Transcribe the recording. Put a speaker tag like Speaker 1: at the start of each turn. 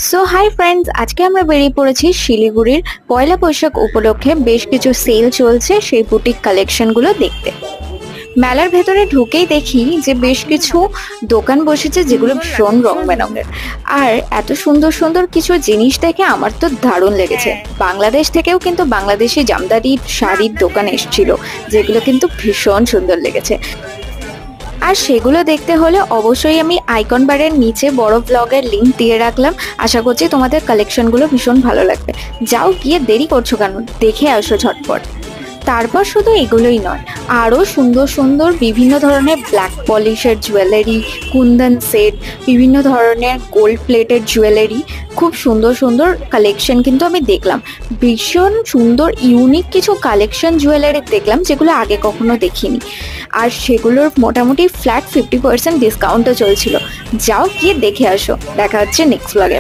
Speaker 1: So hi friends, আজকে আমরা বেরিয়ে পড়েছি শিলিগুড়ির পয়লা বৈশাখ উপলক্ষে বেশ কিছু সেল চলছে সেই বুটিক কালেকশনগুলো দেখতে। মেলার ভেতরে ঢুকেই দেখি যে বেশ কিছু দোকান বসেছে যেগুলো ভীষণ রং বেরঙের। আর এত সুন্দর সুন্দর কিছু জিনিস দেখে আমার তো দারুণ লেগেছে। বাংলাদেশ থেকেও কিন্তু বাংলাদেশি জামদানি শাড়ির দোকান এসেছিল, যেগুলো কিন্তু ভীষণ সুন্দর লেগেছে। আর সেগুলো দেখতে হলে অবশ্যই আমি আইকন বারের নিচে বড় ব্লগের লিংক দিয়ে রাখলাম। আশা করছি তোমাদের কালেকশনগুলো ভীষণ ভালো লাগবে। যাও, গিয়ে দেরি করছো কেন, দেখে আসো ঝটপট। তারপর শুধু এগুলোই নয়, আরও সুন্দর সুন্দর বিভিন্ন ধরনের ব্ল্যাক পলিশের জুয়েলারি, কুন্দন সেট, বিভিন্ন ধরনের গোল্ড প্লেটেড জুয়েলারি, খুব সুন্দর সুন্দর কালেকশন কিন্তু আমি দেখলাম। ভীষণ সুন্দর ইউনিক কিছু কালেকশন জুয়েলারি দেখলাম যেগুলো আগে কখনো দেখিনি। আর সেগুলোর মোটামুটি ফ্ল্যাট 50% ডিসকাউন্টও চলছিল। যাও, গিয়ে দেখে আসো। দেখা হচ্ছে নেক্সট ব্লগে।